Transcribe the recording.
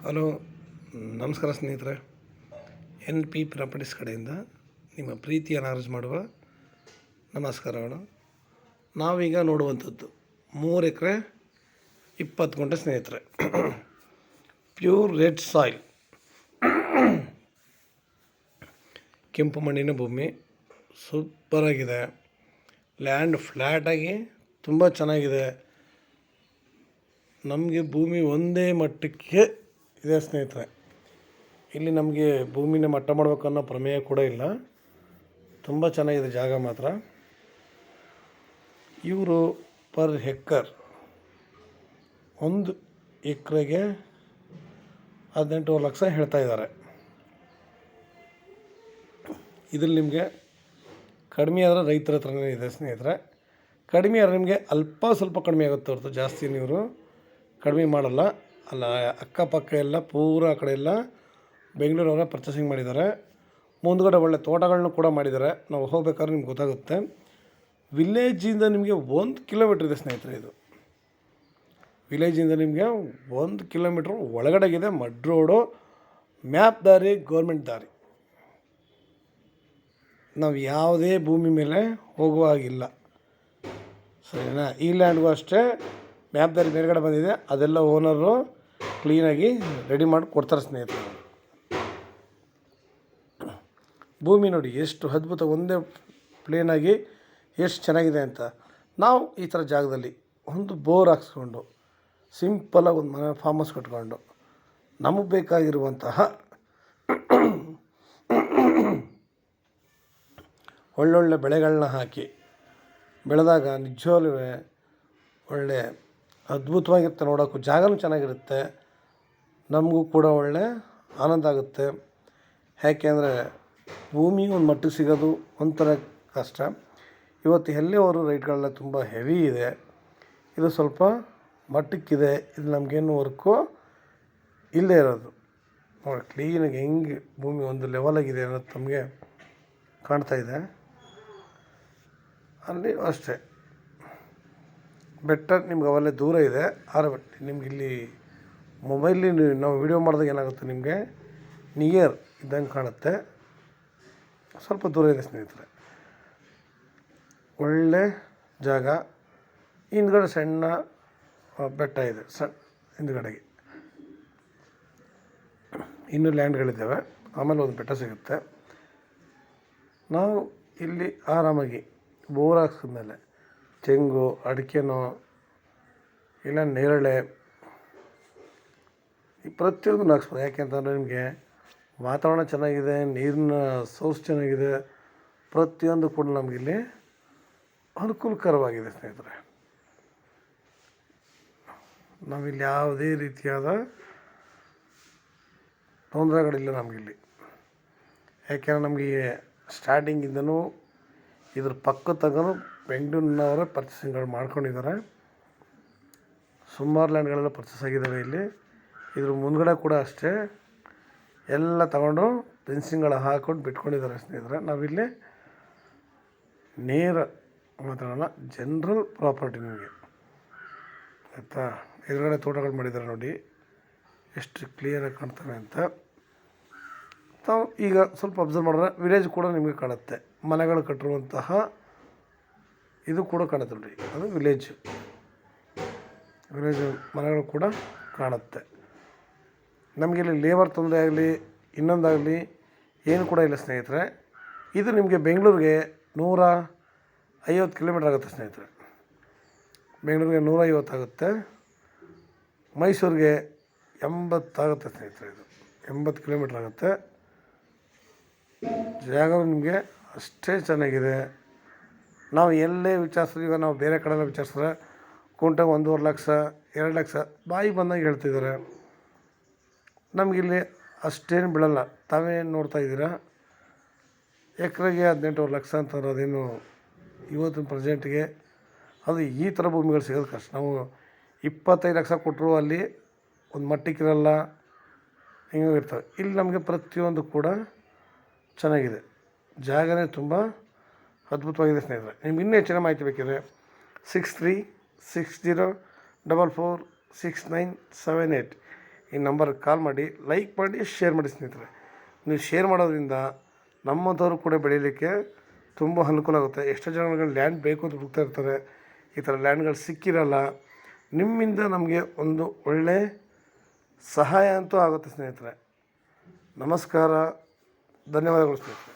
Hello, ನಮಸ್ಕಾರ ಸ್ನೇಹಿತರೆ. NP properties ಕಡೆಯಿಂದ ನಿಮ್ಮ ಪ್ರೀತಿಯನ್ನು ಅರ್ಜ್ ಮಾಡುವ ನಮಸ್ಕಾರಗಳು. ನಾವೀಗ ನೋಡುವಂಥದ್ದು 3 ಎಕರೆ 20 ಗುಂಟೆ ಸ್ನೇಹಿತರೆ. ಪ್ಯೂರ್ ರೆಡ್ ಸಾಯಿಲ್, ಕೆಂಪು ಮಣ್ಣಿನ ಭೂಮಿ, ಸೂಪರಾಗಿದೆ. ಲ್ಯಾಂಡ್ ಫ್ಲ್ಯಾಟಾಗಿ ತುಂಬ ಚೆನ್ನಾಗಿದೆ. ನಮಗೆ ಭೂಮಿ ಒಂದೇ ಮಟ್ಟಕ್ಕೆ ಇದೆ ಸ್ನೇಹಿತರೆ. ಇಲ್ಲಿ ನಮಗೆ ಭೂಮಿನ ಮಟ್ಟ ಮಾಡಬೇಕನ್ನೋ ಪ್ರಮೇಯ ಕೂಡ ಇಲ್ಲ. ತುಂಬ ಚೆನ್ನಾಗಿದೆ ಜಾಗ ಮಾತ್ರ. ಇವರು ಪರ್ ಹೆಕ್ಟರ್ 1 ಎಕರೆಗೆ 18 ಲಕ್ಷ ಹೇಳ್ತಾ ಇದ್ದಾರೆ. ಇದ್ರಲ್ಲಿ ನಿಮಗೆ ಕಡಿಮೆ ಆದರೆ ರೈತರ ಹತ್ರನೇ ಇದೆ ಸ್ನೇಹಿತರೆ. ಕಡಿಮೆ ಆದರೆ ನಿಮಗೆ ಸ್ವಲ್ಪ ಕಡಿಮೆ ಆಗುತ್ತೆ ಹೊರತು ಜಾಸ್ತಿ ನೀವು ಕಡಿಮೆ ಮಾಡಲ್ಲ. ಅಲ್ಲ, ಅಕ್ಕಪಕ್ಕ ಎಲ್ಲ ಪೂರ ಆ ಕಡೆ ಎಲ್ಲ ಬೆಂಗಳೂರವರೇ ಪರ್ಚೇಸಿಂಗ್ ಮಾಡಿದ್ದಾರೆ. ಮುಂದ್ಗಡೆ ಒಳ್ಳೆ ತೋಟಗಳನ್ನೂ ಕೂಡ ಮಾಡಿದ್ದಾರೆ. ನಾವು ಹೋಗ್ಬೇಕಾದ್ರೆ ನಿಮ್ಗೆ ಗೊತ್ತಾಗುತ್ತೆ. ವಿಲೇಜಿಂದ ನಿಮಗೆ 1 ಕಿಲೋಮೀಟ್ರ್ ಇದೆ ಸ್ನೇಹಿತರೆ. ಇದು ವಿಲೇಜಿಂದ ನಿಮಗೆ 1 ಕಿಲೋಮೀಟ್ರ್ ಒಳಗಡೆಗಿದೆ. ಮಡ್ ರೋಡು, ಮ್ಯಾಪ್ ದಾರಿ, ಗೌರ್ಮೆಂಟ್ ದಾರಿ. ನಾವು ಯಾವುದೇ ಭೂಮಿ ಮೇಲೆ ಹೋಗುವ ಹಾಗಿಲ್ಲ, ಸರಿನಾ? ಈ ಲ್ಯಾಂಡ್ಗೂ ಅಷ್ಟೇ ಮ್ಯಾಪ್ ದಾರಿ ಮೇಲ್ಗಡೆ ಬಂದಿದೆ. ಅದೆಲ್ಲ ಓನರು ಕ್ಲೀನಾಗಿ ರೆಡಿ ಮಾಡಿ ಕೊಡ್ತಾರೆ ಸ್ನೇಹಿತರೆ. ಭೂಮಿ ನೋಡಿ ಎಷ್ಟು ಅದ್ಭುತ, ಒಂದೇ ಪ್ಲೇನಾಗಿ ಎಷ್ಟು ಚೆನ್ನಾಗಿದೆ ಅಂತ. ನಾವು ಈ ಥರ ಜಾಗದಲ್ಲಿ ಒಂದು ಬೋರ್ ಹಾಕ್ಸ್ಕೊಂಡು ಸಿಂಪಲಾಗಿ ಒಂದು ಮನೆ ಫಾರ್ಮ್ ಹೌಸ್ ಕಟ್ಕೊಂಡು ನಮಗೆ ಬೇಕಾಗಿರುವಂತಹ ಒಳ್ಳೊಳ್ಳೆ ಬೆಳೆಗಳನ್ನ ಹಾಕಿ ಬೆಳೆದಾಗ ನಿಜವಾಗ್ಲೂ ಒಳ್ಳೆ ಅದ್ಭುತವಾಗಿರುತ್ತೆ. ನೋಡೋಕ್ಕೂ ಜಾಗನೂ ಚೆನ್ನಾಗಿರುತ್ತೆ, ನಮಗೂ ಕೂಡ ಒಳ್ಳೆ ಆನಂದ ಆಗುತ್ತೆ. ಯಾಕೆಂದರೆ ಭೂಮಿ ಒಂದು ಮಟ್ಟಿಗೆ ಸಿಗೋದು ಒಂಥರ ಕಷ್ಟ. ಇವತ್ತು ಎಲ್ಲಿಯವರು ರೇಟ್ಗಳೆಲ್ಲ ತುಂಬ ಹೆವಿ ಇದೆ. ಇದು ಸ್ವಲ್ಪ ಮಟ್ಟಕ್ಕಿದೆ. ಇದು ನಮಗೇನು ವರ್ಕು ಇಲ್ಲೇ ಇರೋದು ನೋಡಿ. ಕ್ಲೀನಾಗಿ ಹೆಂಗೆ ಭೂಮಿ ಒಂದು ಲೆವೆಲಾಗಿದೆ ಅನ್ನೋದು ನಮಗೆ ಕಾಣ್ತಾಯಿದೆ. ಅಲ್ಲಿ ಅಷ್ಟೇ ಬೆಟ್ಟ ನಿಮ್ಗೆ ಅವೆಲ್ಲ ದೂರ ಇದೆ. ಬಟ್ ನಿಮ್ಗೆ ಇಲ್ಲಿ ಮೊಬೈಲಿ ನಾವು ವಿಡಿಯೋ ಮಾಡಿದಾಗ ಏನಾಗುತ್ತೆ, ನಿಮಗೆ ನಿಯರ್ ಇದ್ದಂಗೆ ಕಾಣುತ್ತೆ. ಸ್ವಲ್ಪ ದೂರ ಇದೆ ಸ್ನೇಹಿತರೆ. ಒಳ್ಳೆ ಜಾಗ. ಹಿಂದ್ಗಡೆ ಸಣ್ಣ ಬೆಟ್ಟ ಇದೆ, ಹಿಂದ್ಗಡೆಗೆ ಇನ್ನೂ ಲ್ಯಾಂಡ್ಗಳಿದ್ದಾವೆ. ಆಮೇಲೆ ಒಂದು ಬೆಟ್ಟ ಸಿಗುತ್ತೆ. ನಾವು ಇಲ್ಲಿ ಆರಾಮಾಗಿ ಬೋರ್ ಹಾಕ್ಸಿದ್ಮೇಲೆ ತೆಂಗು, ಅಡಿಕೆನೋ ಇಲ್ಲ ನೇರಳೆ, ಈ ಪ್ರತಿಯೊಂದು ಹಾಕ್ಸ್ಬೋದು. ಯಾಕೆಂತಂದರೆ ನಿಮಗೆ ವಾತಾವರಣ ಚೆನ್ನಾಗಿದೆ, ನೀರಿನ ಸೋರ್ಸ್ ಚೆನ್ನಾಗಿದೆ, ಪ್ರತಿಯೊಂದು ಕೂಡ ನಮಗಿಲ್ಲಿ ಅನುಕೂಲಕರವಾಗಿದೆ ಸ್ನೇಹಿತರೆ. ನಾವಿಲ್ಲಿ ಯಾವುದೇ ರೀತಿಯಾದ ತೊಂದರೆಗಳಿಲ್ಲ ನಮಗಿಲ್ಲಿ. ಯಾಕೆಂದರೆ ನಮಗೆ ಸ್ಟಾರ್ಟಿಂಗಿಂದನೂ ಇದ್ರ ಪಕ್ಕ ತಗೊಂಡು ಬೆಂಗಳೂರಿನವರೇ ಪರ್ಚೇಸಿಂಗ್ಗಳು ಮಾಡ್ಕೊಂಡಿದ್ದಾರೆ. ಸುಮಾರು ಲ್ಯಾಂಡ್ಗಳೆಲ್ಲ ಪರ್ಚೇಸ್ ಆಗಿದ್ದಾವೆ ಇಲ್ಲಿ. ಇದ್ರ ಮುಂದ್ಗಡೆ ಕೂಡ ಅಷ್ಟೇ ಎಲ್ಲ ತಗೊಂಡು ಫೆನ್ಸಿಂಗ್ಗಳು ಹಾಕ್ಕೊಂಡು ಬಿಟ್ಕೊಂಡಿದ್ದಾರೆ ಸ್ನೇಹಿತರೆ. ನಾವಿಲ್ಲಿ ನೇರ ಮಾತಾಡೋಣ, ಜನರಲ್ ಪ್ರಾಪರ್ಟಿ ನಿಮಗೆ ಆಯಿತಾ. ಎದುರುಗಡೆ ತೋಟಗಳು ಮಾಡಿದ್ದಾರೆ ನೋಡಿ, ಎಷ್ಟು ಕ್ಲಿಯರಾಗಿ ಕಾಣ್ತವೆ ಅಂತ. ತಾವು ಈಗ ಸ್ವಲ್ಪ ಅಬ್ಸರ್ವ್ ಮಾಡಿದ್ರೆ ವಿಲೇಜ್ ಕೂಡ ನಿಮಗೆ ಕಾಣುತ್ತೆ. ಮನೆಗಳು ಕಟ್ಟಿರುವಂತಹ ಇದು ಕೂಡ ಕಾಣುತ್ತೆ ನೋಡಿ, ಅದು ವಿಲೇಜ್ ಮನೆಗಳು ಕೂಡ ಕಾಣುತ್ತೆ. ನಮಗಿಲ್ಲಿ ಲೇಬರ್ ತೊಂದರೆ ಆಗಲಿ ಇನ್ನೊಂದಾಗಲಿ ಏನು ಕೂಡ ಇಲ್ಲ ಸ್ನೇಹಿತರೆ. ಇದು ನಿಮಗೆ ಬೆಂಗಳೂರಿಗೆ 150 ಕಿಲೋಮೀಟ್ರ್ ಆಗುತ್ತೆ ಸ್ನೇಹಿತರೆ. ಬೆಂಗಳೂರಿಗೆ 150 ಆಗುತ್ತೆ, ಮೈಸೂರಿಗೆ 80 ಆಗುತ್ತೆ ಸ್ನೇಹಿತರೆ. ಇದು 80 ಕಿಲೋಮೀಟ್ರ್ ಆಗುತ್ತೆ. ಜಾಗ ನಿಮಗೆ ಅಷ್ಟೇ ಚೆನ್ನಾಗಿದೆ. ನಾವು ಎಲ್ಲೇ ವಿಚಾರಿಸಿದ್ರೆ, ಈಗ ನಾವು ಬೇರೆ ಕಡೆಲ್ಲ ವಿಚಾರಿಸಿದ್ರೆ ಕುಂಟೆ 1.5 ಲಕ್ಷ 2 ಲಕ್ಷ ಬಾಯಿ ಬಂದಾಗ ಹೇಳ್ತಿದ್ದಾರೆ. ನಮಗಿಲ್ಲಿ ಅಷ್ಟೇನು ಬೀಳಲ್ಲ. ತಾವೇ ನೋಡ್ತಾ ಇದ್ದೀರಾ, ಎಕರೆಗೆ 18 ಲಕ್ಷ ಅಂತಂದ್ರೆ ಅದೇನು ಇವತ್ತಿನ ಪ್ರೆಸೆಂಟಿಗೆ ಅದು ಈ ಥರ ಭೂಮಿಗಳು ಸಿಗೋದು ಕಷ್ಟ. ನಾವು 25 ಲಕ್ಷ ಕೊಟ್ಟರು ಅಲ್ಲಿ ಒಂದು ಮಟ್ಟಕ್ಕಿರಲ್ಲ, ಹಿಂಗೆ ಇರ್ತವೆ. ಇಲ್ಲಿ ನಮಗೆ ಪ್ರತಿಯೊಂದು ಕೂಡ ಚೆನ್ನಾಗಿದೆ. ಜಾಗನೇ ತುಂಬ ಅದ್ಭುತವಾಗಿದೆ ಸ್ನೇಹಿತರೆ. ನಿಮ್ಗೆ ಇನ್ನೂ ಹೆಚ್ಚಿನ ಮಾಹಿತಿ ಬೇಕಿದ್ರೆ 6360446978 ಈ ನಂಬರ್ಗೆ ಕಾಲ್ ಮಾಡಿ, ಲೈಕ್ ಮಾಡಿ, ಶೇರ್ ಮಾಡಿ ಸ್ನೇಹಿತರೆ. ನೀವು ಶೇರ್ ಮಾಡೋದ್ರಿಂದ ನಮ್ಮಂಥವ್ರು ಕೂಡ ಬೆಳೀಲಿಕ್ಕೆ ತುಂಬ ಅನುಕೂಲ ಆಗುತ್ತೆ. ಎಷ್ಟೋ ಜನಗಳಿಗೆ ಲ್ಯಾಂಡ್ ಬೇಕು ಅಂತ ಹುಡುಕ್ತಾ ಇರ್ತಾರೆ, ಈ ಥರ ಲ್ಯಾಂಡ್ಗಳು ಸಿಕ್ಕಿರಲ್ಲ. ನಿಮ್ಮಿಂದ ನಮಗೆ ಒಂದು ಒಳ್ಳೆಯ ಸಹಾಯ ಅಂತೂ ಆಗುತ್ತೆ ಸ್ನೇಹಿತರೆ. ನಮಸ್ಕಾರ, ಧನ್ಯವಾದಗಳು ಸ್ನೇಹಿತರೆ.